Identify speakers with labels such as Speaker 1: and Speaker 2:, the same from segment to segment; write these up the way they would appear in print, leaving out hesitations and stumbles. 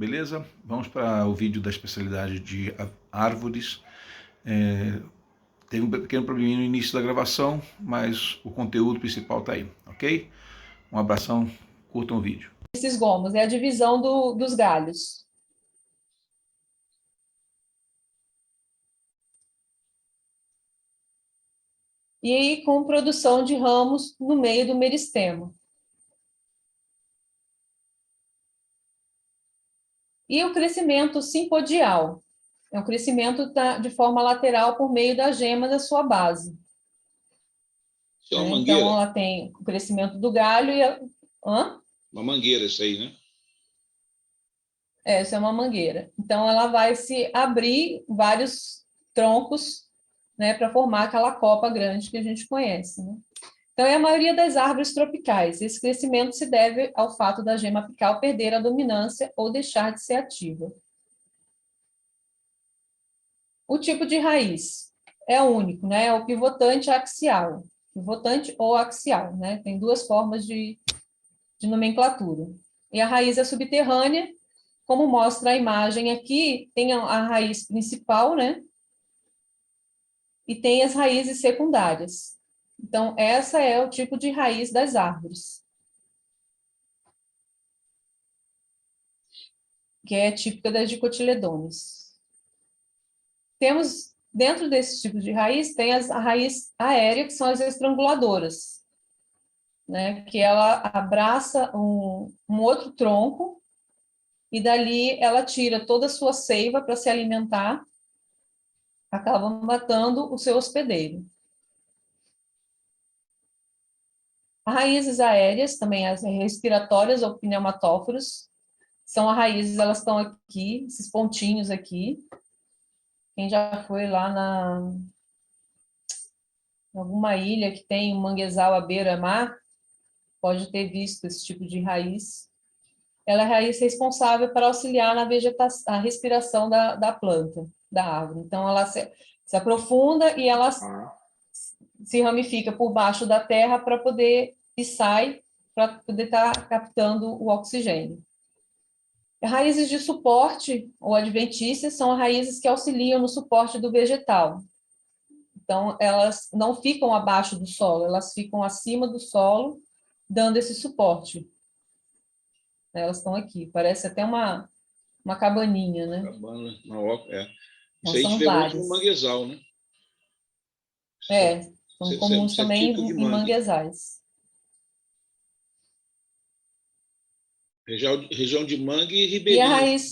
Speaker 1: beleza? Vamos para o vídeo da especialidade de árvores. Teve um pequeno probleminha no início da gravação, mas o conteúdo principal está aí, ok? Um abração, curtam o vídeo.
Speaker 2: Esses gomos, é a divisão dos galhos. E aí, com produção de ramos no meio do meristemo. E o crescimento simpodial. É um crescimento de forma lateral por meio da gema da sua base.
Speaker 3: Isso é uma mangueira?
Speaker 2: Então, ela tem o crescimento do galho e
Speaker 3: Uma mangueira, isso aí, né?
Speaker 2: Essa é uma mangueira. Então, ela vai se abrir vários troncos, né, para formar aquela copa grande que a gente conhece, né? Então, é a maioria das árvores tropicais. Esse crescimento se deve ao fato da gema apical perder a dominância ou deixar de ser ativa. O tipo de raiz é único, né? É o pivotante axial. Pivotante ou axial, né? Tem duas formas de nomenclatura. E a raiz é subterrânea, como mostra a imagem aqui, tem a raiz principal, né? E tem as raízes secundárias. Então, essa é o tipo de raiz das árvores, que é típica das dicotiledôneas. Temos, dentro desses tipos de raiz, tem a raiz aérea, que são as estranguladoras, né? Que ela abraça um outro tronco e dali ela tira toda a sua seiva para se alimentar, acaba matando o seu hospedeiro. As raízes aéreas, também as respiratórias ou pneumatóforos, são as raízes, elas estão aqui, esses pontinhos aqui. Quem já foi lá em alguma ilha que tem um manguezal à beira-mar, pode ter visto esse tipo de raiz. Ela é a raiz responsável para auxiliar na vegetação, a respiração da planta, da árvore. Então, ela se aprofunda e ela se ramifica por baixo da terra para poder, e sai, para poder estar captando o oxigênio. Raízes de suporte ou adventícias são raízes que auxiliam no suporte do vegetal. Então, elas não ficam abaixo do solo, elas ficam acima do solo, dando esse suporte. Elas estão aqui, parece até uma cabaninha, né?
Speaker 3: Cabana, uma oca,
Speaker 2: Então,
Speaker 3: isso aí a gente
Speaker 2: são
Speaker 3: vê muito
Speaker 2: várias.
Speaker 3: no manguezal, né?
Speaker 2: São comuns
Speaker 3: Isso é
Speaker 2: também
Speaker 3: típico de
Speaker 2: em
Speaker 3: mangue.
Speaker 2: manguezais.
Speaker 3: Região de mangue e
Speaker 2: E a
Speaker 3: ribeirinho.
Speaker 2: raiz,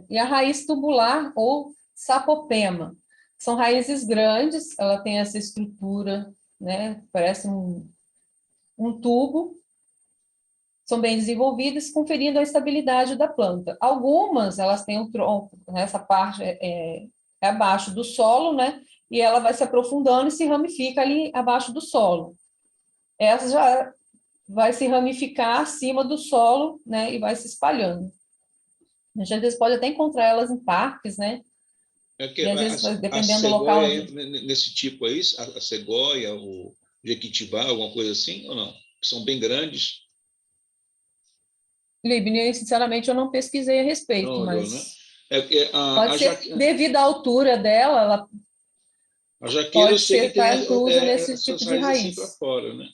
Speaker 2: e a raiz tubular ou sapopema. São raízes grandes, ela tem essa estrutura, né? Parece um tubo, são bem desenvolvidas, conferindo a estabilidade da planta. Algumas, elas têm um tronco, né? Essa parte é abaixo do solo, né? E ela vai se aprofundando e se ramifica ali abaixo do solo. Essa já vai se ramificar acima do solo, né? E vai se espalhando. A gente às vezes pode até encontrar elas em parques, né? E às vezes,
Speaker 3: A
Speaker 2: dependendo do local.
Speaker 3: cegonha entra nesse tipo aí, a cegonha, o jequitibá, alguma coisa assim, ou não? São bem grandes.
Speaker 2: Libni, sinceramente, eu não pesquisei a respeito,
Speaker 3: Não olhou, né?
Speaker 2: mas
Speaker 3: A
Speaker 2: pode ser devido à altura dela, ela
Speaker 3: jaqueira eu
Speaker 2: pode
Speaker 3: sei que
Speaker 2: ser
Speaker 3: tem
Speaker 2: estar inclusa nesse tipo
Speaker 3: essas
Speaker 2: de
Speaker 3: raízes assim para
Speaker 2: raiz.
Speaker 3: fora, né?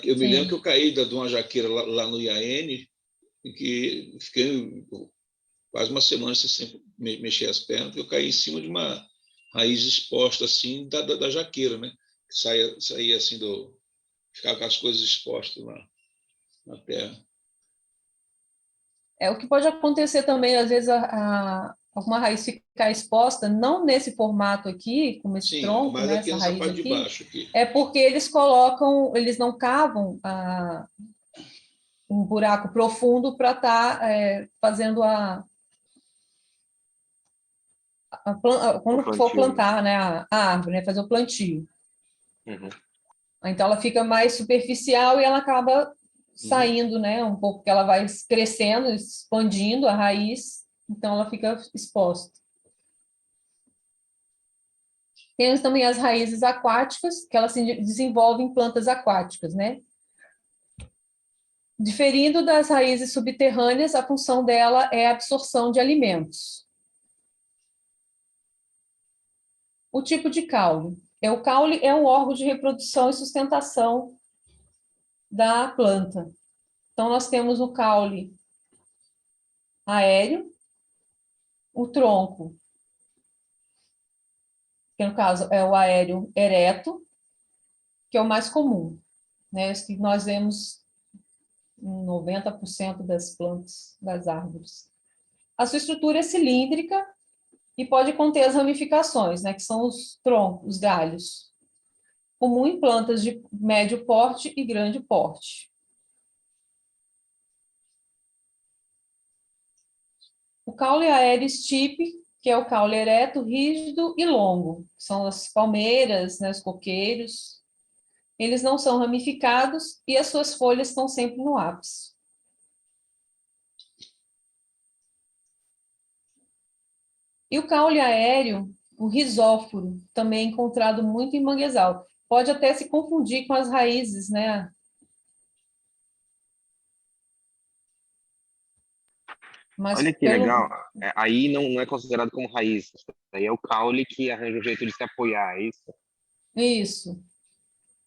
Speaker 3: Eu me lembro que eu caí de uma jaqueira lá no IAN e que fiquei quase uma semana sem sempre mexer as pernas, porque eu caí em cima de uma raiz exposta assim da jaqueira, né? Saía assim ficava com as coisas expostas na terra.
Speaker 2: O que pode acontecer também, às vezes, alguma raiz ficar exposta, não nesse formato aqui, como esse
Speaker 3: Sim,
Speaker 2: tronco,
Speaker 3: mas
Speaker 2: né,
Speaker 3: aqui
Speaker 2: essa
Speaker 3: nessa
Speaker 2: raiz
Speaker 3: parte de
Speaker 2: aqui,
Speaker 3: baixo aqui.
Speaker 2: é porque eles não cavam um buraco profundo para estar fazendo quando for plantar, né, a árvore, né, fazer o plantio.
Speaker 4: Uhum.
Speaker 2: Então, ela fica mais superficial e ela acaba saindo, né, um pouco, porque ela vai crescendo, expandindo a raiz, então ela fica exposta. Temos também as raízes aquáticas, que elas se desenvolvem em plantas aquáticas, né? Diferindo das raízes subterrâneas, a função dela é a absorção de alimentos. O tipo de caule. O caule é um órgão de reprodução e sustentação da planta. Então, nós temos o caule aéreo, o tronco, que no caso é o aéreo ereto, que é o mais comum, né? Esse que nós vemos em 90% das plantas, das árvores. A sua estrutura é cilíndrica e pode conter as ramificações, né? Que são os troncos, os galhos. Comum em plantas de médio porte e grande porte. O caule aéreo stipe, que é o caule ereto, rígido e longo. São as palmeiras, né, os coqueiros. Eles não são ramificados e as suas folhas estão sempre no ápice. E o caule aéreo, o risóforo, também é encontrado muito em manguezal. Pode até se confundir com as raízes, né? Mas
Speaker 4: Olha que legal. Aí não é considerado como raiz. Aí é o caule que arranja um jeito de se apoiar, é isso?
Speaker 2: Isso.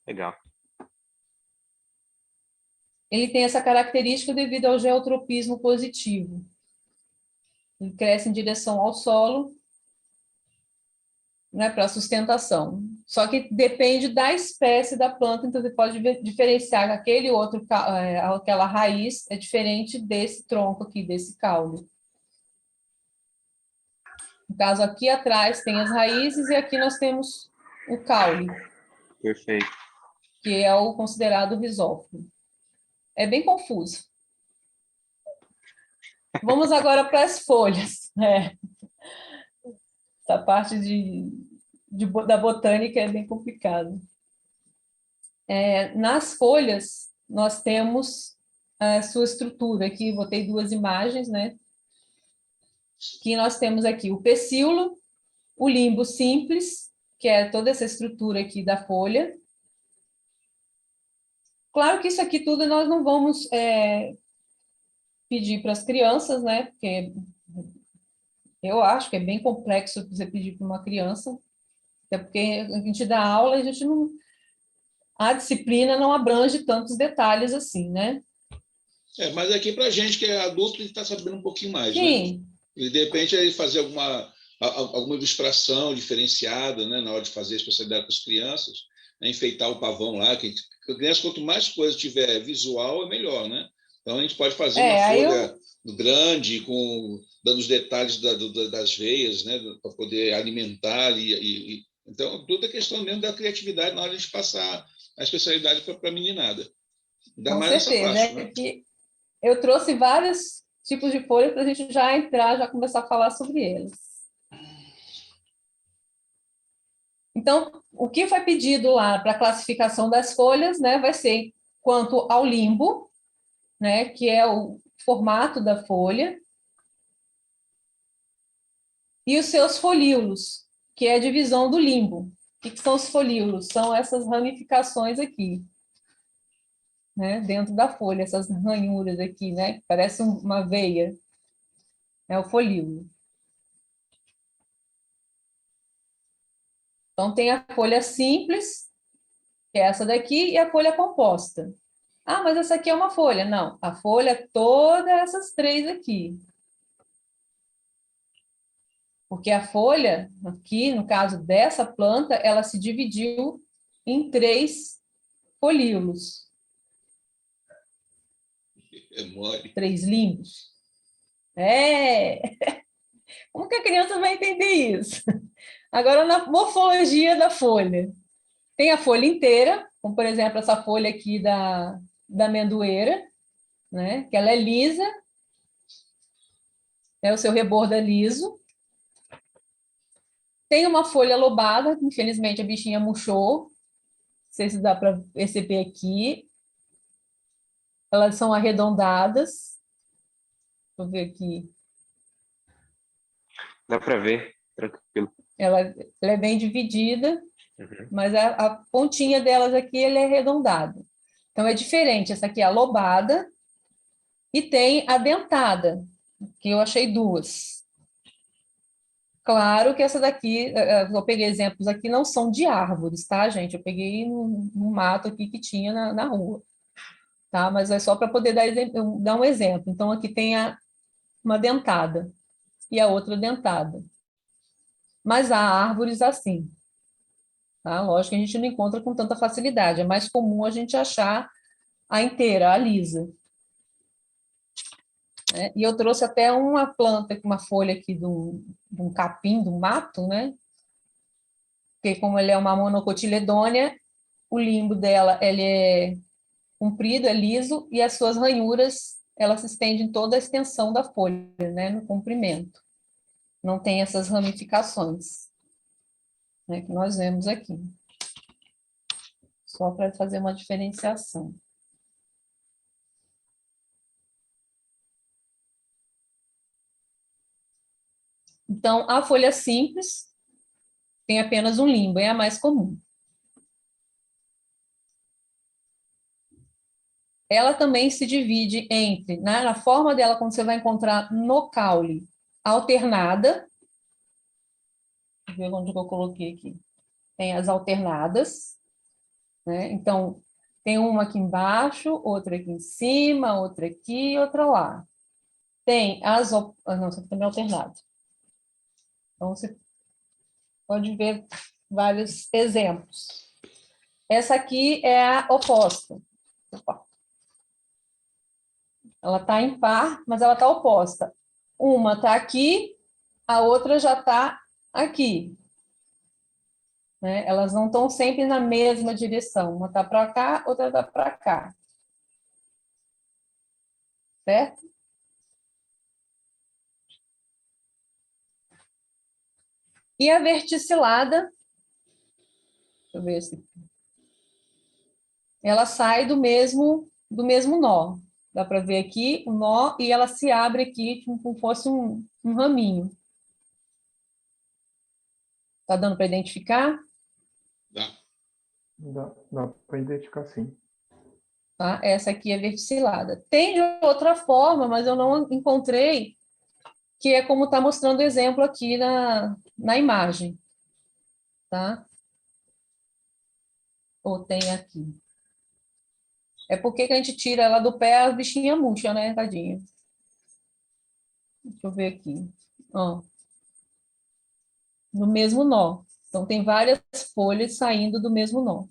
Speaker 4: Legal.
Speaker 2: Ele tem essa característica devido ao geotropismo positivo. Ele cresce em direção ao solo, né, para sustentação. Só que depende da espécie da planta, então você pode diferenciar que aquele outro, aquela raiz é diferente desse tronco aqui, desse caule. No caso, aqui atrás tem as raízes e aqui nós temos o caule.
Speaker 4: Perfeito.
Speaker 2: Que é o considerado risóforo. É bem confuso. Vamos agora para as folhas. Essa parte da botânica é bem complicada. Nas folhas, nós temos a sua estrutura. Aqui botei duas imagens, né? Que nós temos aqui o pecíolo, o limbo simples, que é toda essa estrutura aqui da folha. Claro que isso aqui tudo nós não vamos pedir para as crianças, né? Porque eu acho que é bem complexo você pedir para uma criança, até porque a gente dá aula e a gente não... A disciplina não abrange tantos detalhes assim, né?
Speaker 3: Mas aqui para a gente que é adulto, ele está sabendo um pouquinho mais,
Speaker 2: Sim.
Speaker 3: né? E de repente ele fazer alguma ilustração diferenciada, né, na hora de fazer a especialidade para as crianças, né, enfeitar o pavão lá, que a criança, quanto mais coisa tiver visual, é melhor, né? Então a gente pode fazer uma folha grande, dando os detalhes das veias, né, para poder alimentar então tudo é questão mesmo da criatividade na hora de passar a especialidade para a meninada.
Speaker 2: Com certeza. Né? Que eu trouxe vários tipos de folhas para a gente já começar a falar sobre eles. Então, o que foi pedido lá para a classificação das folhas, né, vai ser quanto ao limbo, né, que é o formato da folha, e os seus folíolos, que é a divisão do limbo. O que são os folíolos? São essas ramificações aqui, né, dentro da folha, essas ranhuras aqui, né, que parece uma veia. É o folíolo. Então, tem a folha simples, que é essa daqui, e a folha composta. Ah, mas essa aqui é uma folha. Não, a folha é todas essas três aqui. Porque a folha, aqui, no caso dessa planta, ela se dividiu em 3 folíolos.
Speaker 3: É mole.
Speaker 2: 3 limbos. Como que a criança vai entender isso? Agora, na morfologia da folha. Tem a folha inteira, como, por exemplo, essa folha aqui da amendoeira, né? Que ela é lisa, né? O seu rebordo é liso. Tem uma folha lobada, infelizmente a bichinha murchou, não sei se dá para perceber aqui. Elas são arredondadas. Vou ver aqui.
Speaker 4: Dá para ver, tranquilo.
Speaker 2: Ela é bem dividida, mas a pontinha delas aqui ela é arredondada. Então, é diferente. Essa aqui é a lobada, E tem a dentada, que eu achei duas. Claro que essa daqui, eu peguei exemplos aqui, não são de árvores, tá, gente? Eu peguei no mato aqui que tinha na rua, tá? Mas é só para poder dar um exemplo. Então, aqui tem uma dentada e a outra dentada. Mas há árvores assim, tá? Lógico que a gente não encontra com tanta facilidade. É mais comum a gente achar a inteira, a lisa. Né? E eu trouxe até uma planta, uma folha aqui de um capim, do mato, né? Porque como ele é uma monocotiledônea, o limbo dela ele é comprido, é liso, e as suas ranhuras elas se estendem toda a extensão da folha, né? No comprimento. Não tem essas ramificações, né? Que nós vemos aqui. Só para fazer uma diferenciação. Então, a folha simples tem apenas um limbo, é a mais comum. Ela também se divide entre, né, na forma dela, como você vai encontrar no caule, alternada. Deixa eu ver onde eu coloquei aqui. Tem as alternadas, né? Então, tem uma aqui embaixo, outra aqui em cima, outra aqui, outra lá. Tem as... Não, isso aqui também é alternado. Então, você pode ver vários exemplos. Essa aqui é a oposta. Ela está em par, mas ela está oposta. Uma está aqui, a outra já está aqui. Né? Elas não estão sempre na mesma direção. Uma está para cá, outra está para cá. Certo? E a verticilada, deixa eu ver se... ela sai do mesmo nó. Dá para ver aqui o nó e ela se abre aqui como fosse um raminho. Está dando para identificar?
Speaker 3: Dá.
Speaker 5: Dá para identificar, sim.
Speaker 2: Tá? Essa aqui é verticilada. Tem de outra forma, mas eu não encontrei, que é como está mostrando o exemplo aqui na imagem. Tá? Ou tem aqui. É porque que a gente tira ela do pé, a bichinha murcha, né, tadinha? Deixa eu ver aqui. Ó. No mesmo nó. Então, tem várias folhas saindo do mesmo nó.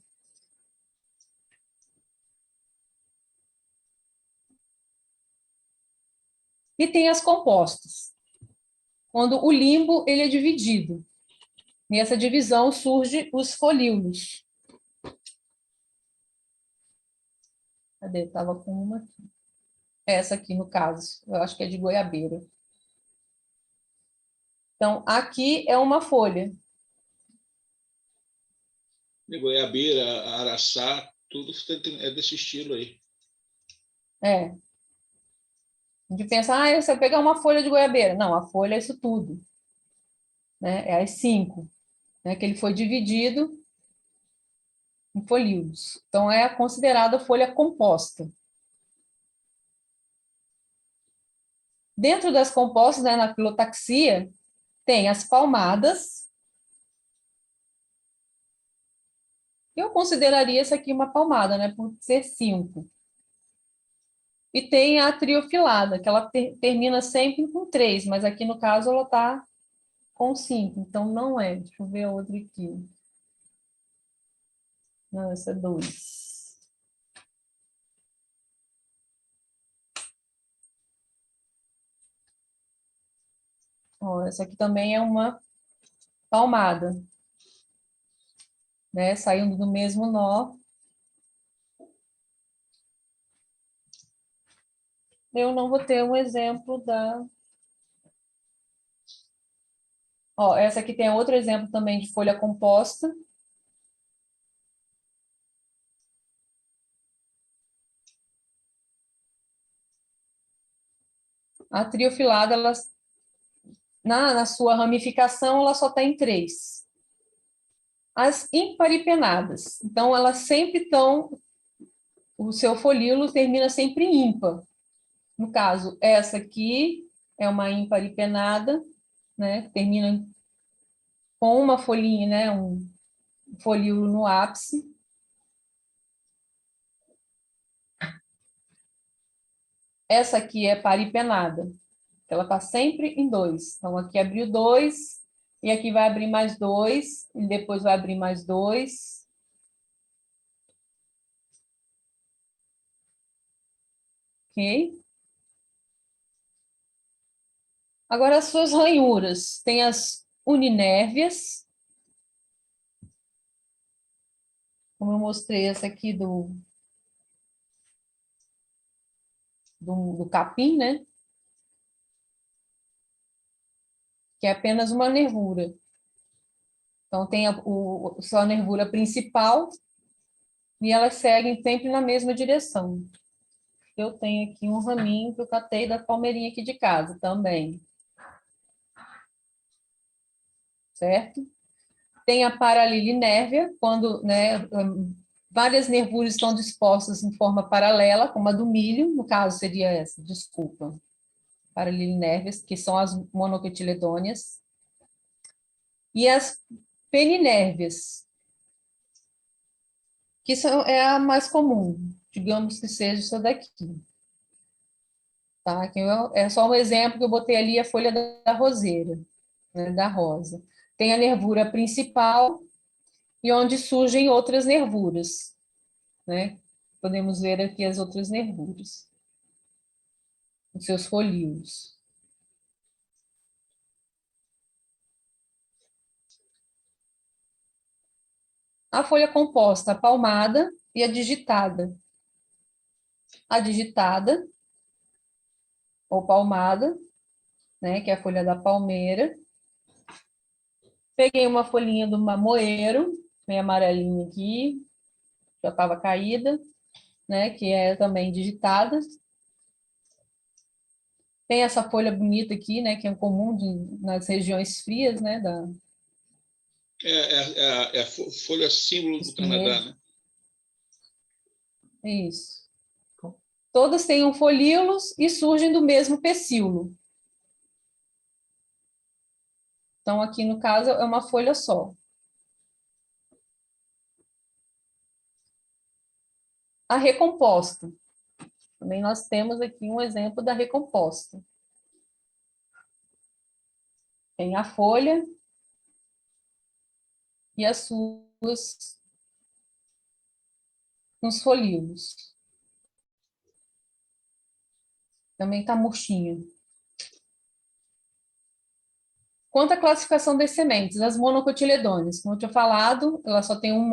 Speaker 2: E tem as compostas. Quando o limbo ele é dividido. Nessa divisão surge os folíolos. Cadê? Estava com uma aqui. Essa aqui, no caso. Eu acho que é de goiabeira. Então, aqui é uma folha.
Speaker 3: De goiabeira, araçá, tudo é desse estilo aí.
Speaker 2: É. A gente pensa, você pegar uma folha de goiabeira. Não, a folha é isso tudo. Né? É as 5. Né? Que ele foi dividido em folíolos. Então, é considerada folha composta. Dentro das compostas, né, na filotaxia, tem as palmadas. Eu consideraria essa aqui uma palmada, né, por ser 5. E tem a triofilada, que ela termina sempre com 3, mas aqui no caso ela está com 5, então não é. Deixa eu ver a outra aqui. Não, essa é 2. Ó, essa aqui também é uma palmada, né? Saindo do mesmo nó. Eu não vou ter um exemplo da... Ó, essa aqui tem outro exemplo também de folha composta. A triofilada, ela, na sua ramificação, ela só está em 3. As imparipenadas, então, elas sempre estão... O seu folíolo termina sempre em ímpar. No caso, essa aqui é uma ímpare pennada, né? Termina com uma folhinha, né? Um folíolo no ápice. Essa aqui é paripenada. Ela está sempre em 2. Então, aqui abriu 2, e aqui vai abrir mais 2, e depois vai abrir mais 2. Ok? Agora, as suas ranhuras. Tem as uninérvias. Como eu mostrei essa aqui do capim, né? Que é apenas uma nervura. Então, tem sua nervura principal, e elas seguem sempre na mesma direção. Eu tenho aqui um raminho que eu catei da palmeirinha aqui de casa também. Certo? Tem a paralilinérvia, quando, né, várias nervuras estão dispostas em forma paralela, como a do milho, no caso seria essa, desculpa. Paralilinérvias, que são as monocotiledôneas. E as peninérvias, que é a mais comum, digamos que seja essa daqui. Tá? Aqui é só um exemplo que eu botei ali, a folha da roseira, né, da rosa. Tem a nervura principal e onde surgem outras nervuras, né? Podemos ver aqui as outras nervuras, os seus folíolos. A folha composta, a palmada e a digitada. A digitada, ou palmada, né, que é a folha da palmeira. Peguei uma folhinha do mamoeiro, meio amarelinha aqui, já estava caída, né, que é também digitada. Tem essa folha bonita aqui, né, que é comum nas regiões frias, né,
Speaker 3: É a folha símbolo do Canadá, né?
Speaker 2: Isso. Todas têm um folíolos e surgem do mesmo pecíolo. Então, aqui no caso, é uma folha só. A recomposta. Também nós temos aqui um exemplo da recomposta. Tem a folha e as suas nos folíolos. Também está murchinho. Quanto à classificação das sementes, as monocotiledôneas, como eu tinha falado, ela só tem um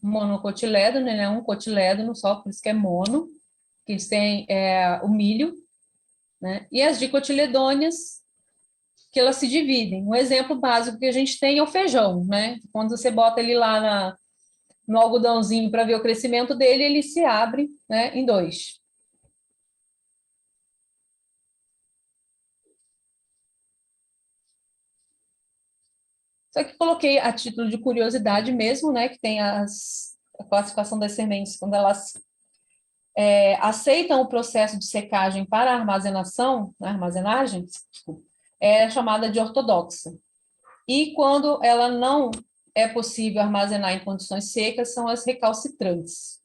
Speaker 2: monocotilédono, né, um cotilédono só, por isso que é mono, que eles têm o milho, né, e as dicotiledôneas, que elas se dividem. Um exemplo básico que a gente tem é o feijão, né? Quando você bota ele lá no algodãozinho para ver o crescimento dele, ele se abre, né, em 2. Só que coloquei a título de curiosidade mesmo, né, que tem a classificação das sementes, quando elas aceitam o processo de secagem para armazenagem, desculpa, é chamada de ortodoxa. E quando ela não é possível armazenar em condições secas, são as recalcitrantes.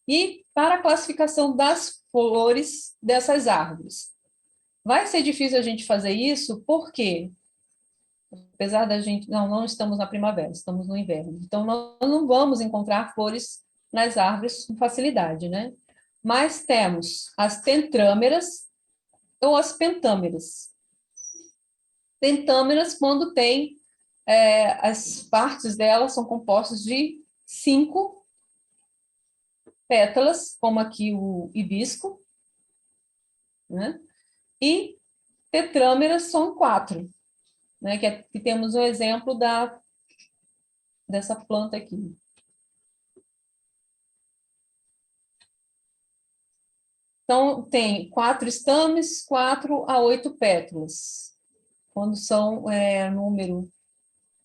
Speaker 2: E para a classificação das flores dessas árvores. Vai ser difícil a gente fazer isso, porque, apesar da gente... Não estamos na primavera, estamos no inverno. Então, nós não vamos encontrar flores nas árvores com facilidade, né? Mas temos as tentrâmeras ou as pentâmeras. Pentâmeras, quando tem... as partes delas são compostas de 5 pétalas, como aqui o hibisco, né? E tetrâmeras são 4, né? Que temos um exemplo dessa planta aqui. Então, tem 4 estames, 4 a 8 pétalas. Quando são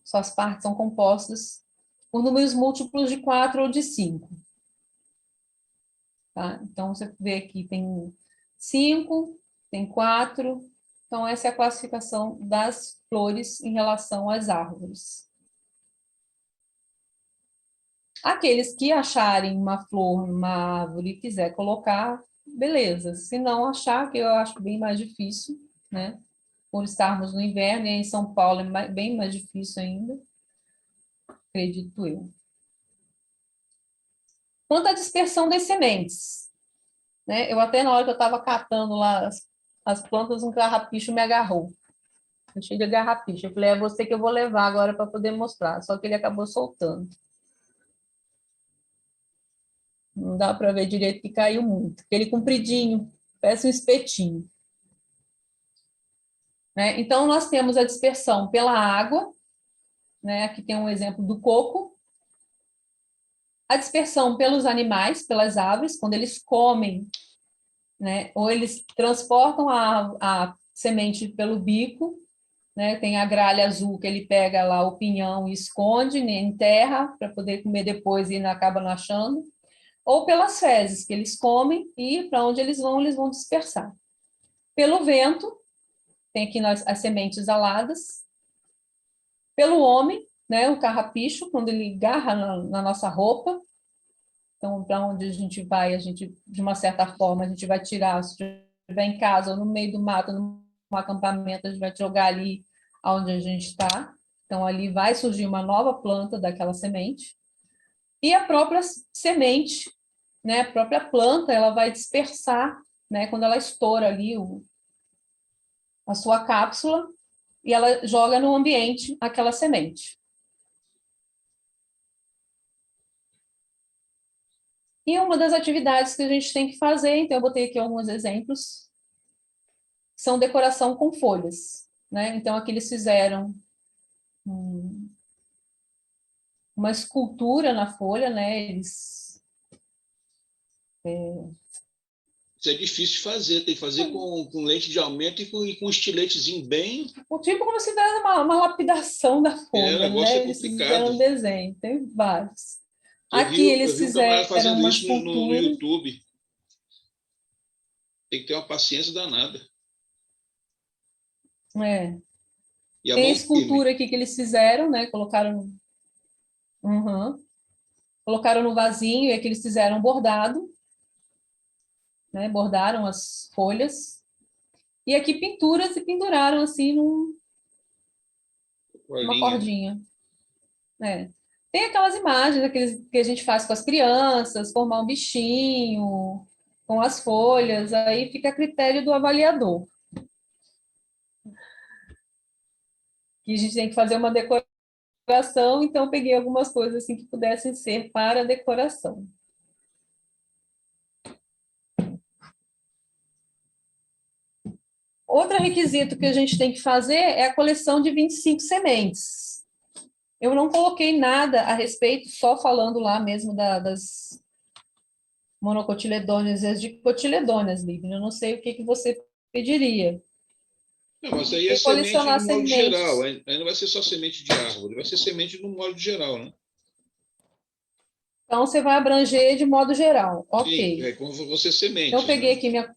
Speaker 2: suas partes são compostas por números múltiplos de 4 ou de 5. tá? Então, você vê aqui, tem 5, tem 4. Então, essa é a classificação das flores em relação às árvores. Aqueles que acharem uma flor numa árvore e quiser colocar, beleza. Se não achar, que eu acho bem mais difícil, né? Por estarmos no inverno, e em São Paulo é bem mais difícil ainda, acredito eu. Quanto à dispersão das sementes, né? Eu até na hora que eu estava catando lá as plantas, um carrapicho me agarrou. Cheio de garrapicho. Eu falei, é você que eu vou levar agora para poder mostrar. Só que ele acabou soltando. Não dá para ver direito que caiu muito. Aquele compridinho, parece um espetinho. Né? Então, nós temos a dispersão pela água, né? Aqui tem um exemplo do coco. A dispersão pelos animais, pelas aves, quando eles comem, né? Ou eles transportam a semente pelo bico, né? Tem a gralha azul que ele pega lá o pinhão e esconde, né, em terra para poder comer depois e acaba não achando, ou pelas fezes que eles comem e para onde eles vão dispersar. Pelo vento, tem aqui as sementes aladas. Pelo homem, né, o carrapicho, quando ele agarra na nossa roupa. Então, para onde a gente vai, de uma certa forma, a gente vai tirar, se estiver em casa ou no meio do mato, num acampamento, a gente vai jogar ali onde a gente está. Então, ali vai surgir uma nova planta daquela semente. E a própria semente, né, a própria planta, ela vai dispersar, né, quando ela estoura ali a sua cápsula, e ela joga no ambiente aquela semente. E uma das atividades que a gente tem que fazer, então eu botei aqui alguns exemplos, são decoração com folhas, né? Então aqui eles fizeram uma escultura na folha, né? Eles
Speaker 3: Isso é difícil de fazer, tem que fazer com lente de aumento e com estiletezinho bem.
Speaker 2: o tipo como se tivesse uma lapidação da
Speaker 3: O
Speaker 2: folha,
Speaker 3: negócio
Speaker 2: né?
Speaker 3: é
Speaker 2: Eles fizeram
Speaker 3: complicado.
Speaker 2: um desenho, tem vários.
Speaker 3: Eu
Speaker 2: Aqui
Speaker 3: vi, eu
Speaker 2: eles
Speaker 3: vi um camarada
Speaker 2: fizeram
Speaker 3: fazendo
Speaker 2: uma
Speaker 3: isso no
Speaker 2: escultura.
Speaker 3: YouTube. Tem que ter uma paciência danada.
Speaker 2: É.
Speaker 3: E a
Speaker 2: Tem a
Speaker 3: mão firme.
Speaker 2: escultura aqui que eles fizeram, né? Colocaram no vasinho, e aqui eles fizeram um bordado, né? Bordaram as folhas. E aqui pinturas e penduraram assim numa
Speaker 3: Bolinha.
Speaker 2: cordinha. É. Tem aquelas imagens que a gente faz com as crianças, formar um bichinho com as folhas, aí fica a critério do avaliador. Que a gente tem que fazer uma decoração, então eu peguei algumas coisas assim que pudessem ser para decoração. Outro requisito que a gente tem que fazer é a coleção de 25 sementes. Eu não coloquei nada a respeito, só falando lá mesmo das monocotiledôneas e as dicotiledôneas, Lívia. Eu não sei o que você pediria.
Speaker 3: Não, mas aí é
Speaker 2: E
Speaker 3: semente
Speaker 2: colecionar
Speaker 3: no modo geral.
Speaker 2: sementes.
Speaker 3: Aí não vai ser só semente de árvore, vai ser semente no modo geral, né?
Speaker 2: Então, você vai abranger de modo geral.
Speaker 3: Sim,
Speaker 2: Ok.
Speaker 3: é como você
Speaker 2: Então, eu
Speaker 3: sementes,
Speaker 2: peguei
Speaker 3: né?
Speaker 2: aqui minha...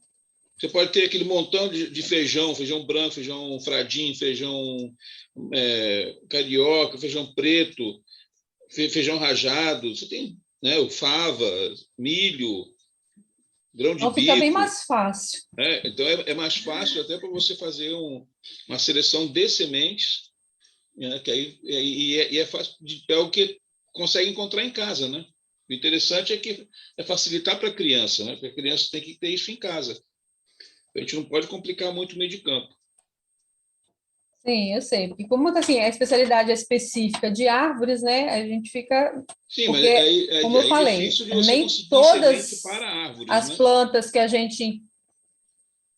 Speaker 3: Você pode ter aquele montão de feijão, feijão branco, feijão fradinho, feijão carioca, feijão preto, feijão rajado. Você tem, né, o fava, milho, grão de
Speaker 2: Então, fica bem
Speaker 3: bico.
Speaker 2: mais fácil.
Speaker 3: Então é mais fácil até para você fazer uma seleção de sementes, né, que aí é fácil, é o que consegue encontrar em casa, né? O interessante é que é facilitar para a criança, né? Porque a criança tem que ter isso em casa. A gente não pode complicar muito o meio de campo.
Speaker 2: Sim, eu sei. Porque como assim, a especialidade é específica de árvores, né? A gente fica...
Speaker 3: Sim, mas
Speaker 2: Porque, como eu
Speaker 3: é
Speaker 2: falei,
Speaker 3: difícil de você
Speaker 2: nem
Speaker 3: conseguir semente
Speaker 2: todas
Speaker 3: para árvores,
Speaker 2: as
Speaker 3: né?
Speaker 2: plantas que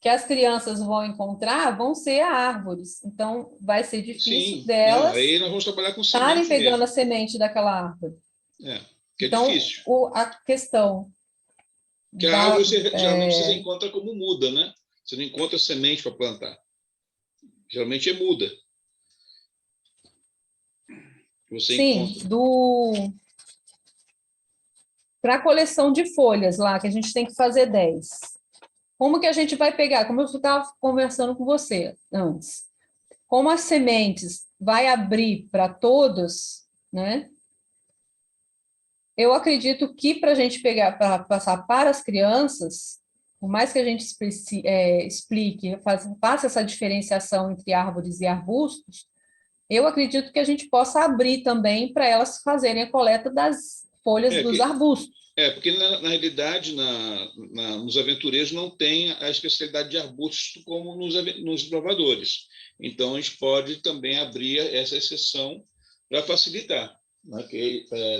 Speaker 2: as crianças vão encontrar vão ser árvores. Então, vai ser difícil
Speaker 3: Sim, não,
Speaker 2: delas
Speaker 3: aí nós vamos trabalhar com
Speaker 2: estarem
Speaker 3: semente
Speaker 2: pegando a
Speaker 3: mesmo.
Speaker 2: semente daquela árvore.
Speaker 3: Que é
Speaker 2: Então,
Speaker 3: difícil.
Speaker 2: a questão
Speaker 3: Porque a árvore
Speaker 2: da...
Speaker 3: geralmente você encontra como muda, né? Você não encontra semente para plantar. Geralmente é muda. Você
Speaker 2: Sim,
Speaker 3: encontra.
Speaker 2: para a coleção de folhas lá, que a gente tem que fazer 10. Como que a gente vai pegar? Como eu estava conversando com você antes. Como as sementes vai abrir para todos, né? Eu acredito que para a gente pegar, para passar para as crianças, por mais que a gente explique, faça essa diferenciação entre árvores e arbustos, eu acredito que a gente possa abrir também para elas fazerem a coleta das folhas dos arbustos.
Speaker 3: Porque na realidade, nos aventureiros não tem a especialidade de arbusto como nos desbravadores. Então, a gente pode também abrir essa exceção para facilitar.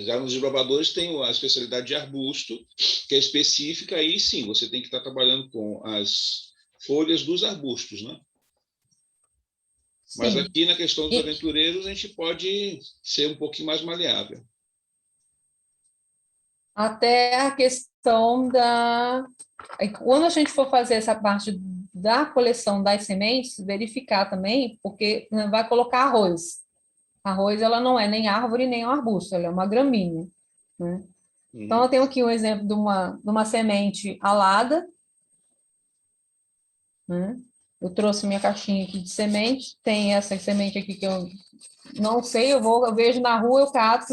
Speaker 3: Já nos desbravadores tem a especialidade de arbusto, que é específica, aí sim, você tem que estar trabalhando com as folhas dos arbustos, né? Mas aqui na questão dos aventureiros, a gente pode ser um pouquinho mais maleável.
Speaker 2: Até a questão da... Quando a gente for fazer essa parte da coleção das sementes, verificar também, porque vai colocar arroz. Arroz, ela não é nem árvore, nem um arbusto, ela é uma gramínea, né? Então, eu tenho aqui um exemplo de uma semente alada, né? Eu trouxe minha caixinha aqui de semente, tem essa semente aqui que eu não sei, eu vejo na rua, eu cato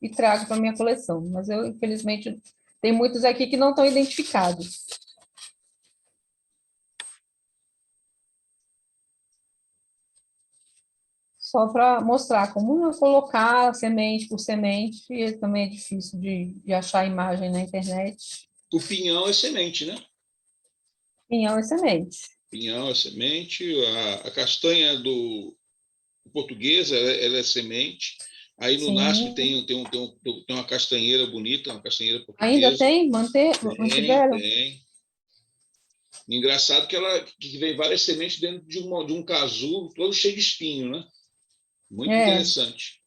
Speaker 2: e trago para minha coleção, mas eu, infelizmente, tem muitos aqui que não estão identificados. Só para mostrar como colocar semente por semente, e também é difícil de achar a imagem na internet.
Speaker 3: O pinhão é semente, né?
Speaker 2: Pinhão é semente.
Speaker 3: Pinhão é semente, a castanha portuguesa, ela é semente. Aí no NASP tem uma castanheira bonita, uma castanheira portuguesa.
Speaker 2: Ainda tem? Mantiveram?
Speaker 3: Tem. Engraçado que vem várias sementes dentro de um casulo todo cheio de espinho, né? Muito interessante.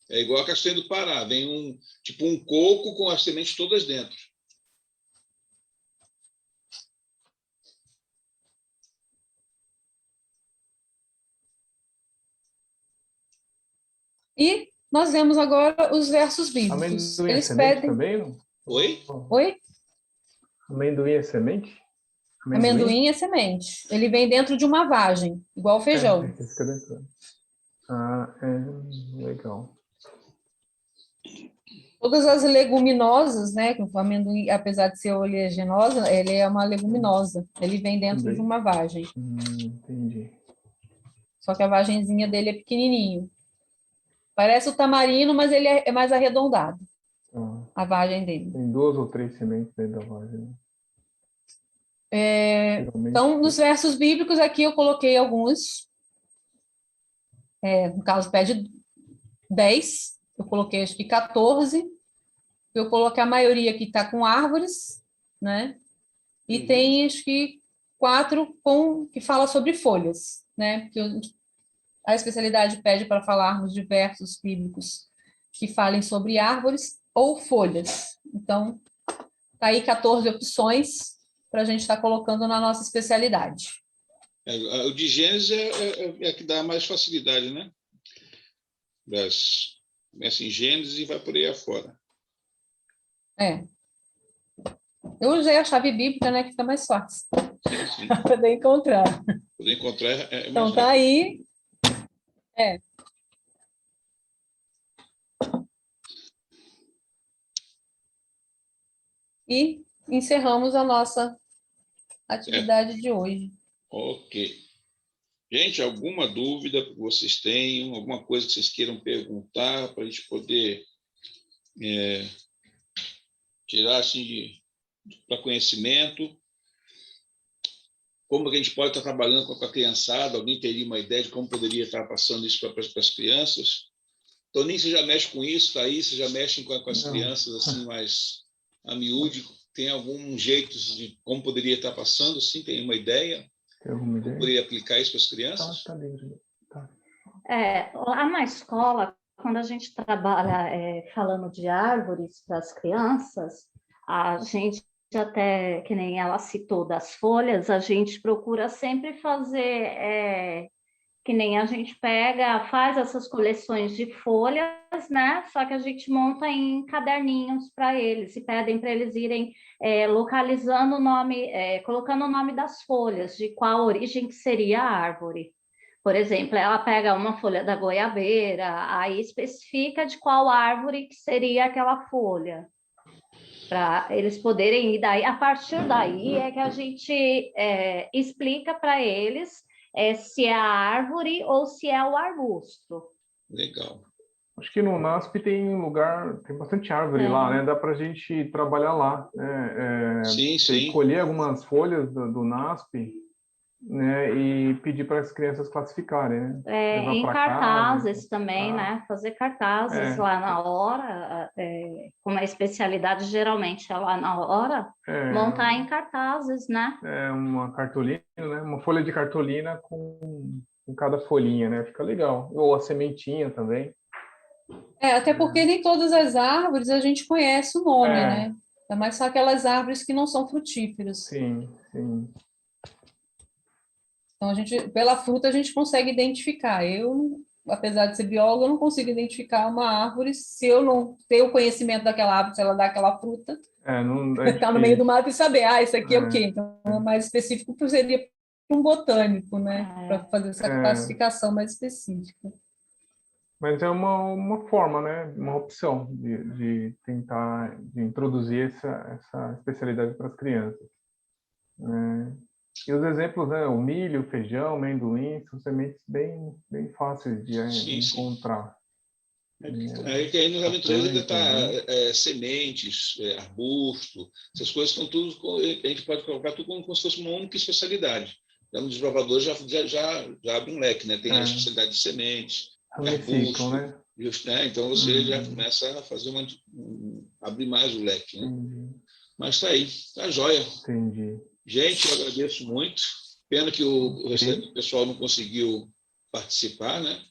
Speaker 3: É igual a castanha do Pará, vem um coco com as sementes todas dentro.
Speaker 2: E nós vemos agora os versos bíblicos.
Speaker 5: Amendoim
Speaker 2: Eles
Speaker 5: é semente
Speaker 2: pedem...
Speaker 5: também, não?
Speaker 3: Oi?
Speaker 2: Oi?
Speaker 5: Amendoim é semente?
Speaker 2: Amendoim é semente. Ele vem dentro de uma vagem, igual feijão.
Speaker 5: Fica dentro. Legal.
Speaker 2: Todas as leguminosas, né? O amendoim, apesar de ser oleaginosa, ele é uma leguminosa. Ele vem dentro de uma vagem.
Speaker 5: Entendi.
Speaker 2: Só que a vagenzinha dele é pequenininho. Parece o tamarino, mas ele é mais arredondado. A vagem dele.
Speaker 5: Tem 2 ou 3 sementes dentro da vagem.
Speaker 2: Então, nos versos bíblicos, aqui eu coloquei alguns. No caso, pede 10. Eu coloquei, acho que 14. Eu coloquei a maioria que está com árvores, né? E tem, acho que, 4 que fala sobre folhas, né? Porque a especialidade pede para falarmos de versos bíblicos que falem sobre árvores ou folhas. Então, tá aí 14 opções para a gente estar colocando na nossa especialidade.
Speaker 3: O de Gênesis é que dá mais facilidade, né? Começa em Gênesis e vai por aí afora.
Speaker 2: Eu usei a chave bíblica, né? Que fica mais fácil.
Speaker 3: Sim.
Speaker 2: Para poder encontrar.
Speaker 3: Poder encontrar é mais
Speaker 2: então,
Speaker 3: rápido.
Speaker 2: tá aí. E encerramos a nossa atividade de hoje.
Speaker 3: Ok. Gente, alguma dúvida que vocês tenham, alguma coisa que vocês queiram perguntar para a gente poder tirar assim para conhecimento? Como que a gente pode estar trabalhando com a criançada? Alguém teria uma ideia de como poderia estar passando isso para as crianças? Toninho, você já mexe com isso, Thaís? Você já mexe com as crianças assim mais a miúde? Tem algum jeito de como poderia estar passando? Sim, tem uma ideia?
Speaker 5: Tem alguma ideia?
Speaker 3: Como poderia aplicar isso para as crianças?
Speaker 5: Tá livre. Tá.
Speaker 6: Lá na escola, quando a gente trabalha falando de árvores para as crianças, a gente até, que nem ela citou das folhas, a gente procura sempre fazer que nem a gente pega, faz essas coleções de folhas, né? Só que a gente monta em caderninhos para eles e pedem para eles irem localizando o nome, colocando o nome das folhas, de qual origem que seria a árvore. Por exemplo, ela pega uma folha da goiabeira, aí especifica de qual árvore que seria aquela folha, para eles poderem ir daí. A partir daí é que a gente explica para eles se é a árvore ou se é o arbusto.
Speaker 3: Legal.
Speaker 5: Acho que no NASP tem lugar, tem bastante árvore lá, né? Dá para a gente trabalhar lá, né?
Speaker 3: Sim,
Speaker 5: E
Speaker 3: sim.
Speaker 5: colher algumas folhas do NASP, né? E pedir para as crianças classificarem, né? Levar
Speaker 6: Em
Speaker 5: para
Speaker 6: cartazes
Speaker 5: casa,
Speaker 6: também,
Speaker 5: tá?
Speaker 6: né? Fazer cartazes lá na hora, como a especialidade geralmente é lá na hora, montar em cartazes, né?
Speaker 5: Uma cartolina, né? Uma folha de cartolina com cada folhinha, né? Fica legal. Ou a sementinha também.
Speaker 2: Até porque nem todas as árvores a gente conhece o nome, né? Mas são aquelas árvores que não são frutíferas.
Speaker 5: Sim, sim.
Speaker 2: Então, pela fruta, a gente consegue identificar. Eu, apesar de ser bióloga, eu não consigo identificar uma árvore se eu não ter o conhecimento daquela árvore, se ela dá aquela fruta,
Speaker 5: Não
Speaker 2: estar no meio do mato e saber, isso aqui é o quê?
Speaker 5: É.
Speaker 2: Então, mais específico seria para um botânico, né? Para fazer essa classificação mais específica.
Speaker 5: Mas é uma forma, né? Uma opção de tentar introduzir essa especialidade para as crianças. E os exemplos, né? O milho, o feijão, o amendoim, são sementes bem fáceis de encontrar.
Speaker 3: Aí nos aventureiros ainda está sementes, arbusto, essas coisas estão tudo, a gente pode colocar tudo como se fosse uma única especialidade. Já no desbravador já abre um leque, né? Tem a especialidade de sementes, arbusto,
Speaker 5: né?
Speaker 3: Just, né? Então você já começa a fazer abrir mais o leque, né? Mas está aí, está jóia.
Speaker 5: Entendi.
Speaker 3: Gente, eu agradeço muito. Pena que o pessoal não conseguiu participar, né?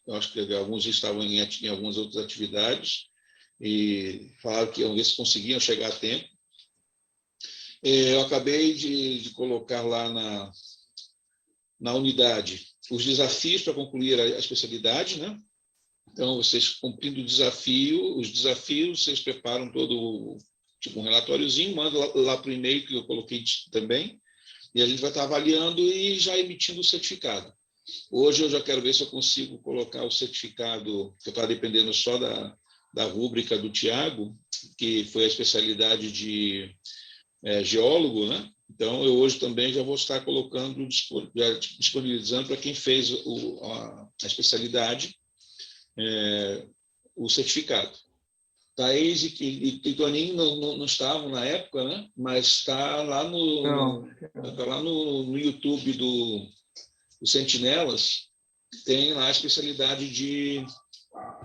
Speaker 3: Eu acho que alguns estavam em algumas outras atividades e falaram que iam ver se conseguiam chegar a tempo. Eu acabei de colocar lá na unidade os desafios para concluir a especialidade, né? Então, vocês cumprindo os desafios, vocês preparam todo tipo um relatóriozinho, manda lá para o e-mail que eu coloquei também, e a gente vai estar avaliando e já emitindo o certificado. Hoje eu já quero ver se eu consigo colocar o certificado, que eu estava dependendo só da rúbrica do Tiago, que foi a especialidade de geólogo, né? Então, eu hoje também já vou estar colocando, já disponibilizando para quem fez a especialidade o certificado. Thaís e Toninho não estavam na época, né? Mas está lá no YouTube do Sentinelas, tem lá a especialidade de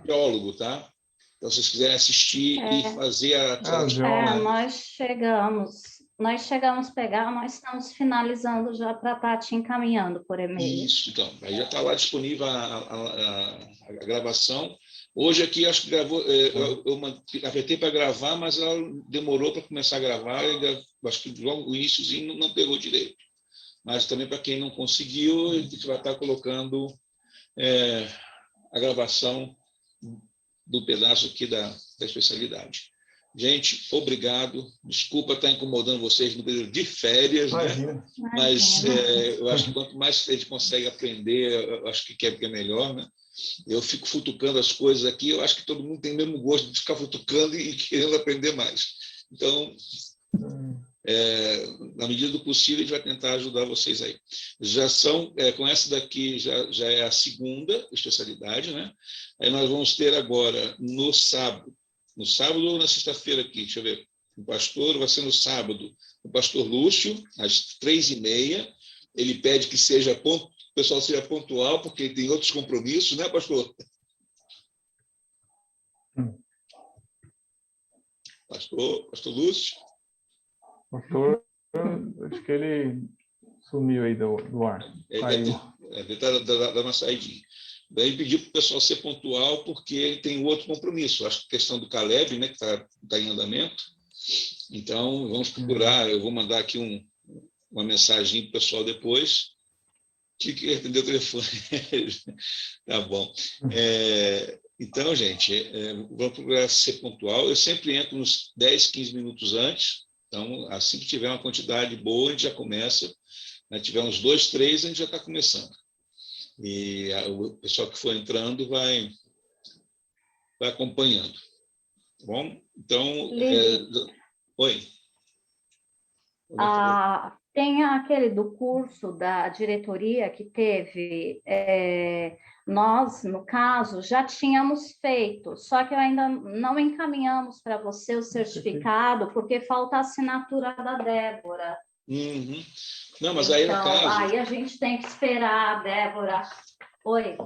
Speaker 3: geólogo, tá? Então, se vocês quiserem assistir e fazer
Speaker 6: nós chegamos a pegar, nós estamos finalizando já para estar te encaminhando por e-mail.
Speaker 3: Isso, então. Aí já está lá disponível a gravação. Hoje aqui, acho que gravou, eu apertei para gravar, mas ela demorou para começar a gravar, acho que logo o iníciozinho não pegou direito. Mas também para quem não conseguiu, a gente vai estar colocando a gravação do pedaço aqui da especialidade. Gente, obrigado. Desculpa estar incomodando vocês no período de férias, né? Mas eu acho que quanto mais a gente consegue aprender, eu acho que é melhor, né? Eu fico futucando as coisas aqui, eu acho que todo mundo tem o mesmo gosto de ficar futucando e querendo aprender mais. Então, na medida do possível, a gente vai tentar ajudar vocês aí. Já são, com essa daqui, já é a segunda especialidade, né? Aí nós vamos ter agora, no sábado ou na sexta-feira aqui, deixa eu ver, o pastor vai ser no sábado, o pastor Lúcio, às 3h30, ele pede que o pessoal seja pontual, porque tem outros compromissos, né, pastor? Pastor Lúcio?
Speaker 5: Pastor, acho que ele sumiu aí do ar.
Speaker 3: Ele está dando uma saidinha. Daí ele pediu para o pessoal ser pontual, porque ele tem outro compromisso. Acho que a questão do Caleb, né, que está em andamento. Então, vamos procurar. Eu vou mandar aqui uma mensagem para o pessoal depois, tinha que atender o telefone. Tá bom. Então, gente, vamos procurar ser pontual. Eu sempre entro uns 10, 15 minutos antes. Então, assim que tiver uma quantidade boa, a gente já começa. Se tiver uns 2, 3, a gente já está começando. E o pessoal que for entrando vai acompanhando. Tá bom? Então, oi.
Speaker 6: Tem aquele do curso da diretoria que teve, nós, no caso, já tínhamos feito, só que ainda não encaminhamos para você o certificado, porque falta a assinatura da Débora.
Speaker 3: Uhum. Não, mas aí
Speaker 6: então,
Speaker 3: no caso...
Speaker 6: Aí a gente tem que esperar a Débora. Oi.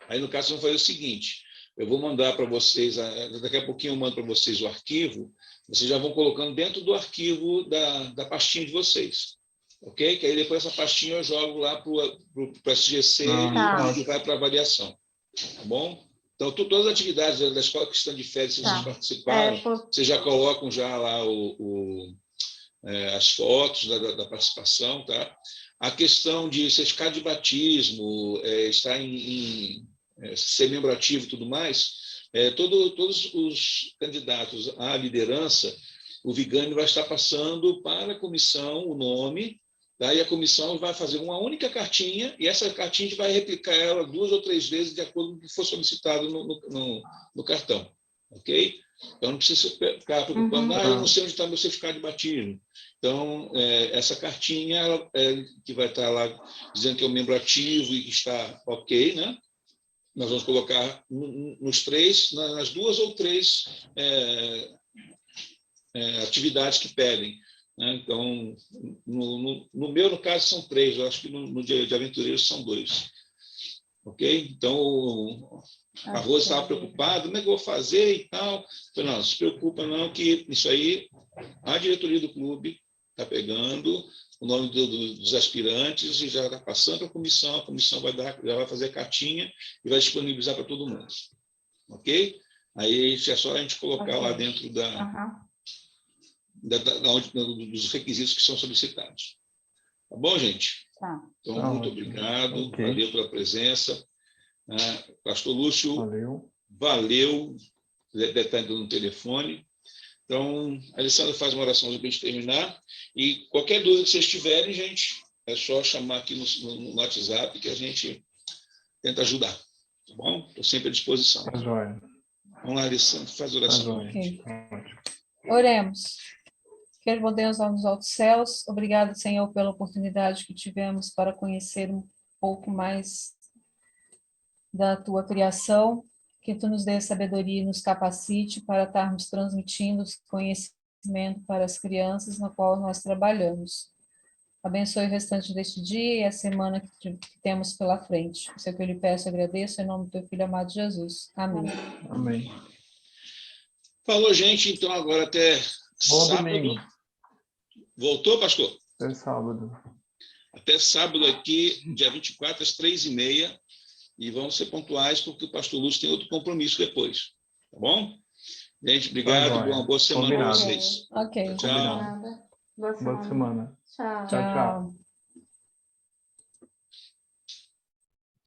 Speaker 3: Aí no caso, vamos fazer o seguinte, eu vou mandar para vocês, daqui a pouquinho eu mando para vocês o arquivo, vocês já vão colocando dentro do arquivo da pastinha de vocês. Ok? Que aí depois essa pastinha eu jogo lá para o SGC e vai para avaliação. Tá bom? Então, todas as atividades da escola que estão de férias, se vocês participaram, vocês já colocam já lá as fotos da participação. Tá? A questão de certificado de batismo, estar ser membro ativo e tudo mais, todos os candidatos à liderança, o Vigani vai estar passando para a comissão o nome. Tá? E a comissão vai fazer uma única cartinha, e essa cartinha a gente vai replicar ela 2 ou 3 vezes, de acordo com o que for solicitado no cartão. Ok? Então, não precisa ficar preocupando, eu não sei onde está meu certificado de batismo. Então, essa cartinha que vai estar lá dizendo que é um membro ativo e que está ok, né? Nós vamos colocar nas 2 ou 3 atividades que pedem. Então, no meu, no caso, são 3. Eu acho que no de aventureiros são 2. Ok? Então, a Rosa estava preocupada, como é que eu vou fazer e tal. Eu falei, não se preocupa não, que isso aí, a diretoria do clube está pegando o nome dos aspirantes e já está passando para a comissão já vai fazer a cartinha e vai disponibilizar para todo mundo. Ok? Aí é só a gente colocar lá dentro dos requisitos que são solicitados. Tá bom, gente?
Speaker 6: Tá.
Speaker 3: Então, muito obrigado. Valeu pela presença. Pastor Lúcio, valeu. Deve estar indo no telefone. Então, a Alessandra faz uma oração para a gente terminar. E qualquer dúvida que vocês tiverem, gente, é só chamar aqui no WhatsApp que a gente tenta ajudar. Tá bom? Estou sempre à disposição.
Speaker 5: Tá joia.
Speaker 3: Vamos lá, Alessandra, faz a oração.
Speaker 2: Okay. Oremos. Querido bom Deus, lá nos altos céus, obrigado, Senhor, pela oportunidade que tivemos para conhecer um pouco mais da Tua criação, que Tu nos dê sabedoria e nos capacite para estarmos transmitindo conhecimento para as crianças na qual nós trabalhamos. Abençoe o restante deste dia e a semana que temos pela frente. Isso é o que eu lhe peço e agradeço, em nome do Teu Filho amado Jesus. Amém.
Speaker 5: Amém.
Speaker 3: Falou, gente, então agora até
Speaker 5: Bom
Speaker 3: sábado.
Speaker 5: domingo.
Speaker 3: Voltou, pastor?
Speaker 5: Até sábado.
Speaker 3: Até sábado aqui, dia 24, às 3h30. E vamos ser pontuais, porque o pastor Lúcio tem outro compromisso depois. Tá bom? Gente, obrigado. Uma boa semana para vocês.
Speaker 2: Ok.
Speaker 3: Tchau.
Speaker 6: Boa semana.
Speaker 5: Boa semana.
Speaker 6: Tchau.
Speaker 5: Tchau, tchau.